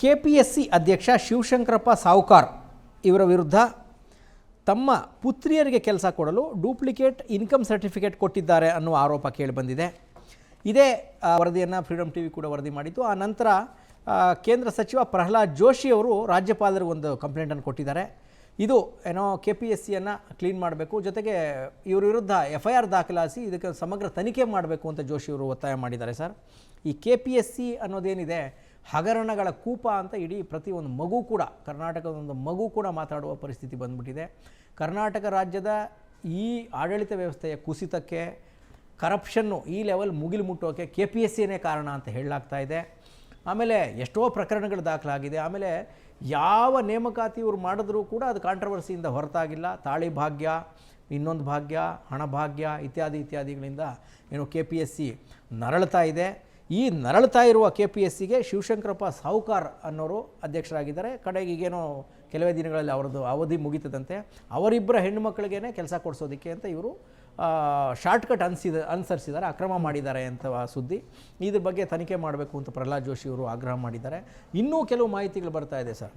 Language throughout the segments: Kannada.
KPSC ಅಧ್ಯಕ್ಷ ಶಿವಶಂಕರಪ್ಪ ಸಾವುಕಾರ್ ಇವರ ವಿರುದ್ಧ ತಮ್ಮ ಪುತ್ರಿಯರಿಗೆ ಕೆಲಸ ಕೊಡಲು ಡೂಪ್ಲಿಕೇಟ್ ಇನ್ಕಮ್ ಸರ್ಟಿಫಿಕೇಟ್ ಕೊಟ್ಟಿದ್ದಾರೆ ಅನ್ನುವ ಆರೋಪ ಕೇಳಿಬಂದಿದೆ. ಇದೇ ವರದಿಯನ್ನು ಫ್ರೀಡಮ್ ಟಿವಿ ಕೂಡ ವರದಿ ಮಾಡಿತ್ತು. ಆ ನಂತರ ಕೇಂದ್ರ ಸಚಿವ ಪ್ರಹ್ಲಾದ್ ಜೋಶಿ ಅವರು ರಾಜ್ಯಪಾಲರಿಗೆ ಒಂದು ಕಂಪ್ಲೇಂಟನ್ನು ಕೊಟ್ಟಿದ್ದಾರೆ. ಇದು ಏನೋ KPSCಯನ್ನು ಕ್ಲೀನ್ ಮಾಡಬೇಕು, ಜೊತೆಗೆ ಇವರ ವಿರುದ್ಧ FIR ದಾಖಲಿಸಿ ಇದಕ್ಕೆ ಸಮಗ್ರ ತನಿಖೆ ಮಾಡಬೇಕು ಅಂತ ಜೋಶಿಯವರು ಒತ್ತಾಯ ಮಾಡಿದ್ದಾರೆ. ಸರ್, ಈ KPSC ಅನ್ನೋದೇನಿದೆ ಹಗರಣಗಳ ಕೂಪ ಅಂತ ಇಡೀ ಪ್ರತಿಯೊಂದು ಮಗು ಕೂಡ, ಕರ್ನಾಟಕದ ಒಂದು ಮಗು ಕೂಡ ಮಾತಾಡುವ ಪರಿಸ್ಥಿತಿ ಬಂದ್ಬಿಟ್ಟಿದೆ. ಕರ್ನಾಟಕ ರಾಜ್ಯದ ಈ ಆಡಳಿತ ವ್ಯವಸ್ಥೆಯ ಕುಸಿತಕ್ಕೆ, ಕರಪ್ಷನ್ನು ಈ ಲೆವೆಲ್ ಮುಗಿಲು ಮುಟ್ಟೋಕ್ಕೆ KPSCನೇ ಕಾರಣ ಅಂತ ಹೇಳಲಾಗ್ತಾ ಇದೆ. ಆಮೇಲೆ ಎಷ್ಟೋ ಪ್ರಕರಣಗಳು ದಾಖಲಾಗಿದೆ. ಆಮೇಲೆ ಯಾವ ನೇಮಕಾತಿ ಇವರು ಮಾಡಿದ್ರೂ ಕೂಡ ಅದು ಕಾಂಟ್ರವರ್ಸಿಯಿಂದ ಹೊರತಾಗಿಲ್ಲ. ತಾಳಿ ಭಾಗ್ಯ, ಇನ್ನೊಂದು ಭಾಗ್ಯ, ಹಣ ಭಾಗ್ಯ ಇತ್ಯಾದಿಗಳಿಂದ ಏನು KPSC ನರಳ್ತಾ ಇದೆ. ಈ ನರಳ್ತಾ ಇರುವ KPSCಗೆ ಶಿವಶಂಕರಪ್ಪ ಸಾವುಕಾರ್ ಅನ್ನೋರು ಅಧ್ಯಕ್ಷರಾಗಿದ್ದಾರೆ. ಕಡೆಗೆ ಈಗೇನೋ ಕೆಲವೇ ದಿನಗಳಲ್ಲಿ ಅವರದ್ದು ಅವಧಿ ಮುಗಿತದಂತೆ. ಅವರಿಬ್ಬರ ಹೆಣ್ಣು ಮಕ್ಕಳಿಗೇ ಕೆಲಸ ಕೊಡಿಸೋದಕ್ಕೆ ಅಂತ ಇವರು ಶಾರ್ಟ್ಕಟ್ ಅನುಸರಿಸಿದ್ದಾರೆ, ಅಕ್ರಮ ಮಾಡಿದ್ದಾರೆ ಅಂತ ಸುದ್ದಿ. ಇದ್ರ ಬಗ್ಗೆ ತನಿಖೆ ಮಾಡಬೇಕು ಅಂತ ಪ್ರಹ್ಲಾದ್ ಜೋಶಿ ಅವರು ಆಗ್ರಹ ಮಾಡಿದ್ದಾರೆ. ಇನ್ನೂ ಕೆಲವು ಮಾಹಿತಿಗಳು ಬರ್ತಾ ಇದೆ ಸರ್.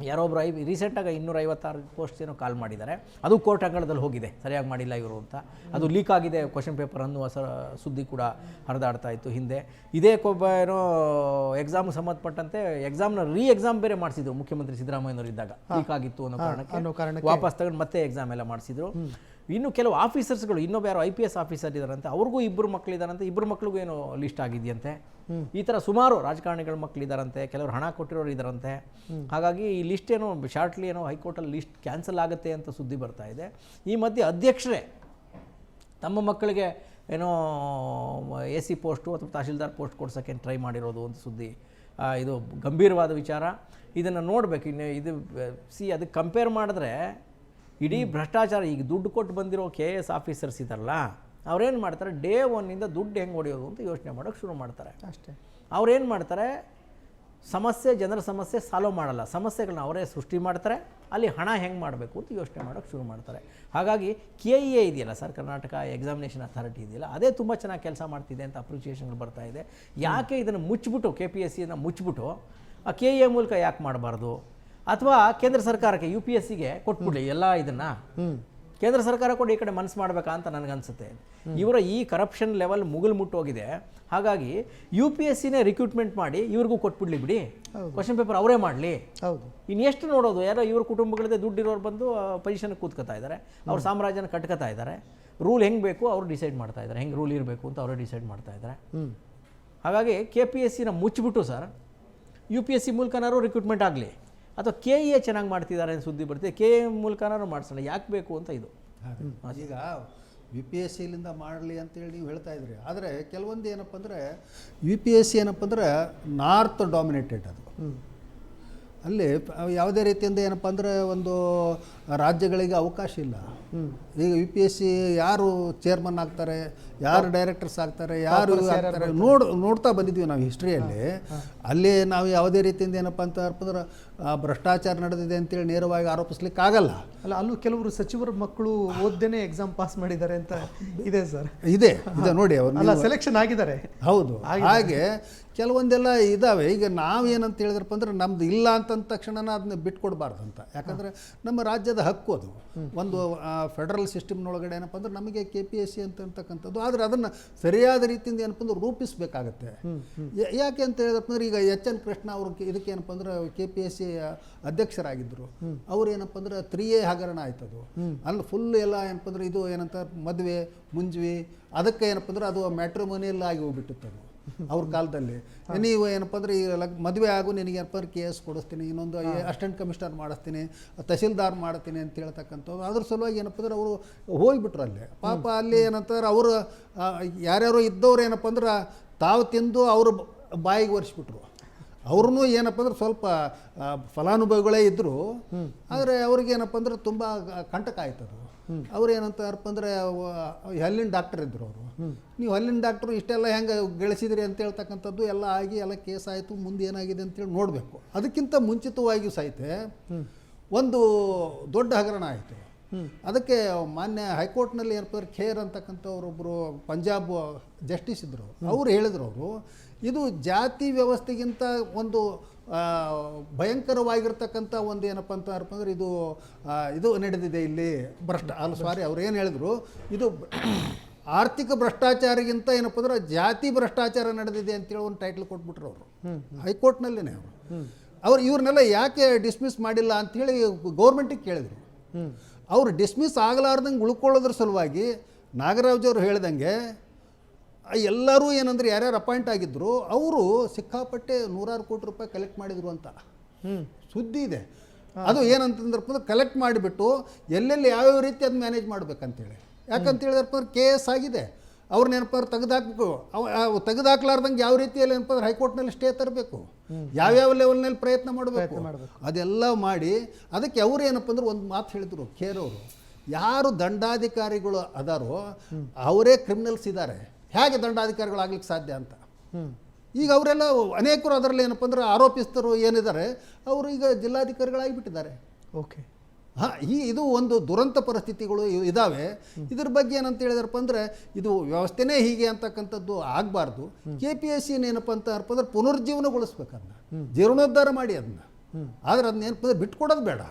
ಯಾರೊಬ್ಬರು ರೀಸೆಂಟಾಗಿ 256 ಪೋಸ್ಟ್ ಏನೋ ಕಾಲ್ ಮಾಡಿದ್ದಾರೆ. ಅದು ಕೋರ್ಟ್ ಅಂಗಳದಲ್ಲಿ ಹೋಗಿದೆ, ಸರಿಯಾಗಿ ಮಾಡಿಲ್ಲ ಇವರು ಅಂತ. ಅದು ಲೀಕ್ ಆಗಿದೆ ಕ್ವಶನ್ ಪೇಪರ್ ಅನ್ನುವ ಸುದ್ದಿ ಕೂಡ ಹರಿದಾಡ್ತಾ ಇತ್ತು ಹಿಂದೆ. ಇದೇ ಏನೋ ಎಕ್ಸಾಮ್ ಸಂಬಂಧಪಟ್ಟಂತೆ ಎಕ್ಸಾಮ್ನ ಎಕ್ಸಾಮ್ ಬೇರೆ ಮಾಡಿಸಿದ್ರು ಮುಖ್ಯಮಂತ್ರಿ ಸಿದ್ದರಾಮಯ್ಯನವರು ಇದ್ದಾಗ. ಲೀಕ್ ಆಗಿತ್ತು ಅನ್ನೋ ಕಾರಣಕ್ಕೆ ವಾಪಸ್ ತಗೊಂಡು ಮತ್ತೆ ಎಕ್ಸಾಮ್ ಎಲ್ಲ ಮಾಡಿಸಿದ್ರು. ಇನ್ನು ಕೆಲವು ಆಫೀಸರ್ಸ್ಗಳು, ಇನ್ನೊಬ್ಬ ಯಾರೋ IPS ಆಫೀಸರ್ ಇದ್ದಾರಂತೆ, ಅವ್ರಿಗೂ 2 ಮಕ್ಕಳಿದ್ದಾರಂತೆ. 2 ಮಕ್ಕಳಿಗೂ ಏನೋ ಲಿಸ್ಟ್ ಆಗಿದೆಯಂತೆ. ಈ ಥರ ಸುಮಾರು ರಾಜಕಾರಣಿಗಳ ಮಕ್ಕಳಿದ್ದಾರಂತೆ, ಕೆಲವರು ಹಣ ಕೊಟ್ಟಿರೋರು ಇದ್ದಾರಂತೆ. ಹಾಗಾಗಿ ಈ ಲಿಸ್ಟ್ ಏನೋ ಶಾರ್ಟ್ಲಿ ಏನೋ ಹೈಕೋರ್ಟಲ್ಲಿ ಲಿಸ್ಟ್ ಕ್ಯಾನ್ಸಲ್ ಆಗುತ್ತೆ ಅಂತ ಸುದ್ದಿ ಬರ್ತಾ ಇದೆ. ಈ ಮಧ್ಯೆ ಅಧ್ಯಕ್ಷರೇ ತಮ್ಮ ಮಕ್ಕಳಿಗೆ ಏನೋ AC ಪೋಸ್ಟು ಅಥವಾ ತಹಶೀಲ್ದಾರ್ ಪೋಸ್ಟ್ ಕೊಡ್ಸೋಕ್ಕೆ ಟ್ರೈ ಮಾಡಿರೋದು ಅಂತ ಸುದ್ದಿ. ಇದು ಗಂಭೀರವಾದ ವಿಚಾರ. ಇದನ್ನು ನೋಡಬೇಕು. ಇನ್ನು ಇದು ಅದಕ್ಕೆ ಕಂಪೇರ್ ಮಾಡಿದ್ರೆ ಇಡೀ ಭ್ರಷ್ಟಾಚಾರ, ಈಗ ದುಡ್ಡು ಕೊಟ್ಟು ಬಂದಿರೋ KS ಆಫೀಸರ್ಸ್ ಇದ್ದಾರಲ್ಲ, ಅವ್ರೇನು ಮಾಡ್ತಾರೆ, ಡೇ 1 ದುಡ್ಡು ಹೆಂಗೆ ಹೊಡೆಯೋದು ಅಂತ ಯೋಚನೆ ಮಾಡೋಕ್ಕೆ ಶುರು ಮಾಡ್ತಾರೆ ಅಷ್ಟೇ. ಅವ್ರೇನು ಮಾಡ್ತಾರೆ, ಜನರ ಸಮಸ್ಯೆ ಸಾಲ್ವ್ ಮಾಡಲ್ಲ, ಸಮಸ್ಯೆಗಳನ್ನ ಅವರೇ ಸೃಷ್ಟಿ ಮಾಡ್ತಾರೆ. ಅಲ್ಲಿ ಹಣ ಹೆಂಗೆ ಮಾಡಬೇಕು ಅಂತ ಯೋಚನೆ ಮಾಡೋಕ್ಕೆ ಶುರು ಮಾಡ್ತಾರೆ. ಹಾಗಾಗಿ KEA ಇದೆಯಲ್ಲ ಸರ್, ಕರ್ನಾಟಕ ಎಕ್ಸಾಮಿನೇಷನ್ ಅಥಾರಿಟಿ ಇದೆಯಲ್ಲ, ಅದೇ ತುಂಬ ಚೆನ್ನಾಗಿ ಕೆಲಸ ಮಾಡ್ತಿದೆ ಅಂತ ಅಪ್ರಿಷಿಯೇಷನ್ಗಳು ಬರ್ತಾ ಇದೆ. ಯಾಕೆ ಇದನ್ನು ಮುಚ್ಚಿಬಿಟ್ಟು KPSCಯನ್ನು ಮುಚ್ಚಿಬಿಟ್ಟು KEA ಮೂಲಕ ಯಾಕೆ ಮಾಡಬಾರ್ದು? ಅಥವಾ ಕೇಂದ್ರ ಸರ್ಕಾರಕ್ಕೆ UPSCಗೆ ಕೊಟ್ಬಿಡ್ಲಿ ಎಲ್ಲ ಇದನ್ನು. ಕೇಂದ್ರ ಸರ್ಕಾರ ಕೂಡ ಈ ಕಡೆ ಮನಸ್ಸು ಮಾಡಬೇಕಾ ಅಂತ ನನಗನ್ಸುತ್ತೆ. ಇವರ ಈ ಕರಪ್ಷನ್ ಲೆವೆಲ್ ಮುಗಿಲು ಮುಟ್ಟೋಗಿದೆ. ಹಾಗಾಗಿ UPSCನೇ ರಿಕ್ರೂಟ್ಮೆಂಟ್ ಮಾಡಿ ಇವ್ರಿಗೂ ಕೊಟ್ಬಿಡ್ಲಿ ಬಿಡಿ, ಕ್ವಶನ್ ಪೇಪರ್ ಅವರೇ ಮಾಡಲಿ. ಹೌದು, ಇನ್ನು ಎಷ್ಟು ನೋಡೋದು? ಯಾರೋ ಇವ್ರ ಕುಟುಂಬಗಳದೇ ದುಡ್ಡಿರೋರು ಬಂದು ಪೊಸಿಷನ್ಗೆ ಕೂತ್ಕೋತಾ ಇದ್ದಾರೆ, ಅವ್ರ ಸಾಮ್ರಾಜ್ಯನ ಕಟ್ಕೋತಾ ಇದ್ದಾರೆ. ರೂಲ್ ಹೆಂಗೆ ಬೇಕು ಅವರು ಡಿಸೈಡ್ ಮಾಡ್ತಾ ಇದ್ದಾರೆ, ಹೆಂಗೆ ರೂಲ್ ಇರಬೇಕು ಅಂತ ಅವರೇ ಡಿಸೈಡ್ ಮಾಡ್ತಾ ಇದ್ದಾರೆ. ಹಾಗಾಗಿ KPSCನ ಮುಚ್ಚಿಬಿಟ್ಟು ಸರ್ UPSC ಮೂಲಕನಾರು ರಿಕ್ರೂಟ್ಮೆಂಟ್ ಆಗಲಿ, ಅಥವಾ KEA ಚೆನ್ನಾಗಿ ಮಾಡ್ತಿದ್ದಾರೆ ಅಂತ ಸುದ್ದಿ ಬರ್ತೀವಿ, KEA ಮೂಲಕನಾರು ಮಾಡಿಸೋಣ, ಯಾಕೆ ಬೇಕು ಅಂತ ಇದು. ಈಗ UPSCಲಿಂದ ಮಾಡಲಿ ಅಂತೇಳಿ ನೀವು ಹೇಳ್ತಾ ಇದ್ರಿ. ಆದರೆ ಕೆಲವೊಂದು ಏನಪ್ಪ ಅಂದರೆ UPSC ಏನಪ್ಪ ಅಂದರೆ ನಾರ್ತ್ ಡಾಮಿನೇಟೆಡ್. ಅದು ಅಲ್ಲಿ ಯಾವುದೇ ರೀತಿಯಿಂದ ಏನಪ್ಪ ಅಂದರೆ ಒಂದು ರಾಜ್ಯಗಳಿಗೆ ಅವಕಾಶ ಇಲ್ಲ. ಈಗ UPSC ಯಾರು ಚೇರ್ಮನ್ ಆಗ್ತಾರೆ, ಯಾರು ಡೈರೆಕ್ಟರ್ಸ್ ಆಗ್ತಾರೆ, ಯಾರು ಆಗ್ತಾರೆ ನೋಡ್ತಾ ಬಂದಿದ್ವಿ ನಾವು ಹಿಸ್ಟ್ರಿಯಲ್ಲಿ. ಅಲ್ಲಿ ನಾವು ಯಾವುದೇ ರೀತಿಯಿಂದ ಏನಪ್ಪ ಅಂತಂದ್ರೆ ಭ್ರಷ್ಟಾಚಾರ ನಡೆದಿದೆ ಅಂತೇಳಿ ನೇರವಾಗಿ ಆರೋಪಿಸ್ಲಿಕ್ಕೆ ಆಗಲ್ಲ. ಅಲ್ಲ, ಅಲ್ಲೂ ಕೆಲವರು ಸಚಿವರ ಮಕ್ಕಳು ಓದ್ದೇನೆ ಎಕ್ಸಾಮ್ ಪಾಸ್ ಮಾಡಿದ್ದಾರೆ ಅಂತ ಇದೆ ಸರ್. ಇದೆ ನೋಡಿ, ಅವರು ಸೆಲೆಕ್ಷನ್ ಆಗಿದ್ದಾರೆ. ಹೌದು, ಹಾಗೆ ಕೆಲವೊಂದೆಲ್ಲ ಇದ್ದಾವೆ. ಈಗ ನಾವೇನಂತ ಹೇಳಿದ್ರಪ್ಪ ಅಂದ್ರೆ ನಮ್ದು ಇಲ್ಲ ಅಂತಂದ ತಕ್ಷಣ ಅದನ್ನ ಬಿಟ್ಕೊಡ್ಬಾರ್ದು ಅಂತ. ಯಾಕಂದರೆ ನಮ್ಮ ರಾಜ್ಯದ ಹಕ್ಕು ಅದು. ಒಂದು ಫೆಡರಲ್ ಸಿಸ್ಟಮ್ನೊಳಗಡೆ ಏನಪ್ಪ ಅಂದ್ರೆ ನಮಗೆ KPSC ಅಂತಕ್ಕಂಥದ್ದು. ಆದರೆ ಅದನ್ನು ಸರಿಯಾದ ರೀತಿಯಿಂದ ಏನಪ್ಪ ಅಂದ್ರೆ ರೂಪಿಸಬೇಕಾಗತ್ತೆ. ಯಾಕೆ ಅಂತ ಹೇಳಿದ್ರಪ್ಪ ಅಂದ್ರೆ ಈಗ HN ಕೃಷ್ಣ ಅವರು ಇದಕ್ಕೆ ಏನಪ್ಪ ಅಂದ್ರೆ KPSC ಅಧ್ಯಕ್ಷರಾಗಿದ್ದರು. ಅವ್ರು ಏನಪ್ಪ ಅಂದ್ರೆ 3A ಹಗರಣ ಆಯ್ತದು. ಅಲ್ಲಿ ಫುಲ್ ಎಲ್ಲ ಏನಪ್ಪ ಅಂದ್ರೆ ಇದು ಏನಂತ ಮದುವೆ ಮುಂಜ್ವಿ ಅದಕ್ಕೆ ಏನಪ್ಪ ಅಂದ್ರೆ ಅದು ಮ್ಯಾಟ್ರಿಮೋನಿಯಲ್ ಆಗಿ ಹೋಗ್ಬಿಟ್ಟಿತ್ತು ಅವ್ರ ಕಾಲದಲ್ಲಿ. ನೀವು ಏನಪ್ಪ ಅಂದರೆ ಈಗ ಮದುವೆ ಆಗು, ನಿನಗೇನಪ್ಪ ಅಂದ್ರೆ KS ಕೊಡಿಸ್ತೀನಿ, ಇನ್ನೊಂದು ಅಸಿಸ್ಟೆಂಟ್ ಕಮಿಷನರ್ ಮಾಡಿಸ್ತೀನಿ, ತಹಸೀಲ್ದಾರ್ ಮಾಡ್ತೀನಿ ಅಂತ ಹೇಳ್ತಕ್ಕಂಥದ್ದು. ಅದ್ರ ಸಲುವಾಗಿ ಏನಪ್ಪ ಅಂದ್ರೆ ಅವರು ಹೋಗಿಬಿಟ್ರು ಅಲ್ಲಿ. ಪಾಪ ಅಲ್ಲಿ ಏನಂತಾರೆ ಅವರು ಯಾರ್ಯಾರು ಇದ್ದವ್ರು ಏನಪ್ಪ ಅಂದ್ರೆ ತಾವು ತಿಂದು ಅವರು ಬಾಯಿಗೆ ಒರೆಸ್ಬಿಟ್ರು. ಅವ್ರೂ ಏನಪ್ಪ ಅಂದ್ರೆ ಸ್ವಲ್ಪ ಫಲಾನುಭವಿಗಳೇ ಇದ್ದರು, ಆದರೆ ಅವ್ರಿಗೇನಪ್ಪ ಅಂದ್ರೆ ತುಂಬ ಕಂಟಕ ಆಯ್ತದು. ಅವ್ರು ಏನಂತಾರಪ್ಪ ಅಂದರೆ ಹಲ್ಲಿನ ಡಾಕ್ಟರ್ ಇದ್ದರು ಅವರು. ನೀವು ಹಲ್ಲಿನ ಡಾಕ್ಟ್ರು ಇಷ್ಟೆಲ್ಲ ಹೆಂಗೆ ಗಳಿಸಿದ್ರಿ ಅಂತ ಹೇಳ್ತಕ್ಕಂಥದ್ದು ಎಲ್ಲ ಆಗಿ ಎಲ್ಲ ಕೇಸ್ ಆಯಿತು. ಮುಂದೆ ಏನಾಗಿದೆ ಅಂತೇಳಿ ನೋಡಬೇಕು. ಅದಕ್ಕಿಂತ ಮುಂಚಿತವಾಗಿಯೂ ಸಹಿತ ಒಂದು ದೊಡ್ಡ ಹಗರಣ ಆಯಿತು. ಅದಕ್ಕೆ ಮಾನ್ಯ ಹೈಕೋರ್ಟ್ನಲ್ಲಿ ಏನಪ್ಪ ಖೇರ್ ಅಂತಕ್ಕಂಥವ್ರೊಬ್ಬರು ಪಂಜಾಬ್ ಜಸ್ಟಿಸ್ ಇದ್ದರು. ಅವರು ಹೇಳಿದ್ರು, ಅವರು ಇದು ಜಾತಿ ವ್ಯವಸ್ಥೆಗಿಂತ ಒಂದು ಭಯಂಕರವಾಗಿರ್ತಕ್ಕಂಥ ಒಂದು ಏನಪ್ಪ ಅಂತಂದ್ರೆ ಇದು ನಡೆದಿದೆ ಇಲ್ಲಿ ಸಾರಿ ಅವ್ರು ಏನು ಹೇಳಿದ್ರು, ಇದು ಆರ್ಥಿಕ ಭ್ರಷ್ಟಾಚಾರಗಿಂತ ಏನಪ್ಪ ಅಂದ್ರೆ ಜಾತಿ ಭ್ರಷ್ಟಾಚಾರ ನಡೆದಿದೆ ಅಂತೇಳಿ ಒಂದು ಟೈಟ್ಲ್ ಕೊಟ್ಬಿಟ್ರು ಅವರು ಹೈಕೋರ್ಟ್ನಲ್ಲೇ. ಅವ್ರು ಇವ್ರನ್ನೆಲ್ಲ ಯಾಕೆ ಡಿಸ್ಮಿಸ್ ಮಾಡಿಲ್ಲ ಅಂಥೇಳಿ ಗೌರ್ಮೆಂಟಿಗೆ ಕೇಳಿದರು. ಅವರು ಡಿಸ್ಮಿಸ್ ಆಗಲಾರ್ದಂಗೆ ಉಳ್ಕೊಳ್ಳೋದ್ರ ಸಲುವಾಗಿ ನಾಗರಾಜ್ ಅವರು ಹೇಳ್ದಂಗೆ ಎಲ್ಲರೂ ಏನಂದ್ರೆ ಯಾರ್ಯಾರು ಅಪಾಯಿಂಟ್ ಆಗಿದ್ರು ಅವರು ಸಿಕ್ಕಾಪಟ್ಟೆ 100 ಕೋಟಿ ರೂಪಾಯಿ ಕಲೆಕ್ಟ್ ಮಾಡಿದ್ರು ಅಂತ ಸುದ್ದಿ ಇದೆ. ಅದು ಏನಂತಂದ್ರಪ್ಪ ಕಲೆಕ್ಟ್ ಮಾಡಿಬಿಟ್ಟು ಎಲ್ಲೆಲ್ಲಿ ಯಾವ್ಯಾವ ರೀತಿ ಅದು ಮ್ಯಾನೇಜ್ ಮಾಡ್ಬೇಕಂತೇಳಿ. ಯಾಕಂತ ಹೇಳಿದ್ರಪ್ಪ ಕೇಸ್ ಆಗಿದೆ, ಅವ್ರನ್ನ ಏನಪ್ಪ ತೆಗೆದಾಕಬೇಕು. ತೆಗೆದಾಕ್ಲಾರ್ದಂಗೆ ಯಾವ ರೀತಿಯಲ್ಲಿ ಏನಪ್ಪ ಅಂದ್ರೆ ಹೈಕೋರ್ಟ್ನಲ್ಲಿ ಸ್ಟೇ ತರಬೇಕು, ಯಾವ್ಯಾವ ಲೆವೆಲ್ನಲ್ಲಿ ಪ್ರಯತ್ನ ಮಾಡಬೇಕು, ಅದೆಲ್ಲ ಮಾಡಿ ಅದಕ್ಕೆ ಅವ್ರು ಏನಪ್ಪ ಅಂದ್ರೆ ಒಂದು ಮಾತು ಹೇಳಿದ್ರು ಖೇರ್ ಅವರು, ಯಾರು ದಂಡಾಧಿಕಾರಿಗಳು ಅದಾರೋ ಅವರೇ ಕ್ರಿಮಿನಲ್ಸ್ ಇದ್ದಾರೆ, ಹೇಗೆ ದಂಡಾಧಿಕಾರಿಗಳಾಗ್ಲಿಕ್ಕೆ ಸಾಧ್ಯ ಅಂತ. ಈಗ ಅವರೆಲ್ಲ ಅನೇಕರು ಅದರಲ್ಲಿ ಏನಪ್ಪ ಅಂದ್ರೆ ಆರೋಪಿಸ್ತರು ಏನಿದ್ದಾರೆ ಅವರು ಈಗ ಜಿಲ್ಲಾಧಿಕಾರಿಗಳಾಗಿಬಿಟ್ಟಿದ್ದಾರೆ. ಓಕೆ, ಹಾಂ, ಇದು ಒಂದು ದುರಂತ ಪರಿಸ್ಥಿತಿಗಳು ಇದ್ದಾವೆ. ಇದ್ರ ಬಗ್ಗೆ ಏನಂತ ಹೇಳಿದ್ರಪ್ಪ ಅಂದರೆ ಇದು ವ್ಯವಸ್ಥೆನೇ ಹೀಗೆ ಅಂತಕ್ಕಂಥದ್ದು ಆಗಬಾರ್ದು. KPSC ಏನಪ್ಪ ಅಂದ್ರೆ ಪುನರ್ಜೀವನಗೊಳಿಸ್ಬೇಕು, ಅದನ್ನ ಜೀರ್ಣೋದ್ಧಾರ ಮಾಡಿ ಅದನ್ನ. ಆದರೆ ಅದನ್ನ ಏನಪ್ಪ ಅಂದ್ರೆ ಬಿಟ್ಕೊಡೋದು ಬೇಡ.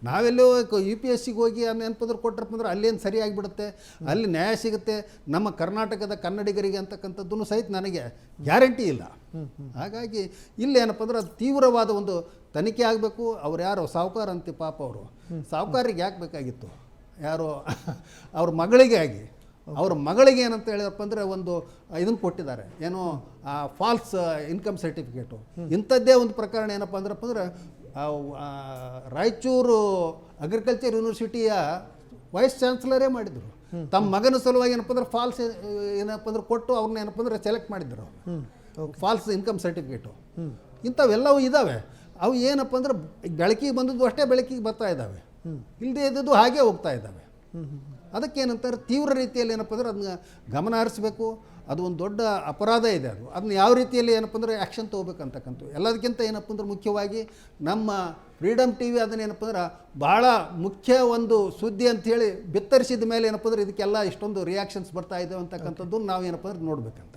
ನಾವೆಲ್ಲೋ UPSCಗೆ ಹೋಗಿ ಅದನ್ನೇನಪ್ಪ ಕೊಟ್ಟರಪ್ಪ ಅಂದ್ರೆ ಅಲ್ಲೇನು ಸರಿಯಾಗಿಬಿಡುತ್ತೆ, ಅಲ್ಲಿ ನ್ಯಾಯ ಸಿಗುತ್ತೆ ನಮ್ಮ ಕರ್ನಾಟಕದ ಕನ್ನಡಿಗರಿಗೆ ಅಂತಕ್ಕಂಥದ್ದು ಸಹಿತ ನನಗೆ ಗ್ಯಾರಂಟಿ ಇಲ್ಲ. ಹಾಗಾಗಿ ಇಲ್ಲಿ ಏನಪ್ಪ ಅಂದ್ರೆ ಅದು ತೀವ್ರವಾದ ಒಂದು ತನಿಖೆ ಆಗಬೇಕು. ಅವ್ರು ಯಾರೋ ಸಾಹುಕಾರ ಅಂತೆ ಪಾಪ, ಅವರು ಸಾಹುಕಾರಿಗೆ ಯಾಕೆ ಬೇಕಾಗಿತ್ತು, ಯಾರೋ ಅವ್ರ ಮಗಳಿಗೆ ಆಗಿ ಅವ್ರ ಮಗಳಿಗೆ ಏನಂತ ಹೇಳಿದಪ್ಪ ಅಂದರೆ ಒಂದು ಇದನ್ನು ಕೊಟ್ಟಿದ್ದಾರೆ, ಏನೋ ಫಾಲ್ಸ್ ಇನ್ಕಮ್ ಸರ್ಟಿಫಿಕೇಟು. ಇಂಥದ್ದೇ ಒಂದು ಪ್ರಕರಣ ಏನಪ್ಪ ಅಂದ್ರೆ ರಾಯಚೂರು ಅಗ್ರಿಕಲ್ಚರ್ ಯೂನಿವರ್ಸಿಟಿಯ ವೈಸ್ ಚಾನ್ಸಲರೇ ಮಾಡಿದರು. ತಮ್ಮ ಮಗನ ಸಲುವಾಗಿ ಏನಪ್ಪ ಅಂದ್ರೆ ಫಾಲ್ಸ್ ಏನಪ್ಪ ಅಂದ್ರೆ ಕೊಟ್ಟು ಅವ್ರನ್ನ ಏನಪ್ಪ ಅಂದ್ರೆ ಸೆಲೆಕ್ಟ್ ಮಾಡಿದ್ರು, ಫಾಲ್ಸ್ ಇನ್ಕಮ್ ಸರ್ಟಿಫಿಕೇಟು. ಇಂಥವೆಲ್ಲವೂ ಇದ್ದಾವೆ. ಅವು ಏನಪ್ಪ ಅಂದ್ರೆ ಬೆಳಕಿಗೆ ಬಂದದ್ದು ಅಷ್ಟೇ ಬೆಳಕಿಗೆ ಬರ್ತಾ ಇದ್ದಾವೆ, ಇಲ್ಲದೆ ಇದ್ದದ್ದು ಹಾಗೆ ಹೋಗ್ತಾ ಇದ್ದಾವೆ. ಅದಕ್ಕೇನಂತಾರೆ ತೀವ್ರ ರೀತಿಯಲ್ಲಿ ಏನಪ್ಪ ಅಂದ್ರೆ ಅದನ್ನ ಗಮನ ಹರಿಸ್ಬೇಕು. ಅದು ಒಂದು ದೊಡ್ಡ ಅಪರಾಧ ಇದೆ. ಅದನ್ನ ಯಾವ ರೀತಿಯಲ್ಲಿ ಏನಪ್ಪ ಅಂದರೆ ಆ್ಯಕ್ಷನ್ ತೊಗೋಬೇಕಂತಕ್ಕಂಥ ಎಲ್ಲದಕ್ಕಿಂತ ಏನಪ್ಪ ಅಂದ್ರೆ ಮುಖ್ಯವಾಗಿ ನಮ್ಮ ಫ್ರೀಡಮ್ TV ಅದನ್ನೇನಪ್ಪ ಅಂದ್ರೆ ಭಾಳ ಮುಖ್ಯ ಒಂದು ಸುದ್ದಿ ಅಂಥೇಳಿ ಬಿತ್ತರಿಸಿದ ಮೇಲೆ ಏನಪ್ಪ ಅಂದ್ರೆ ಇದಕ್ಕೆಲ್ಲ ಇಷ್ಟೊಂದು ರಿಯಾಕ್ಷನ್ಸ್ ಬರ್ತಾ ಇದ್ದಾವೆ ಅಂತಕ್ಕಂಥದ್ದು ನಾವು ಏನಪ್ಪ ಅಂದ್ರೆ ನೋಡಬೇಕಂತ.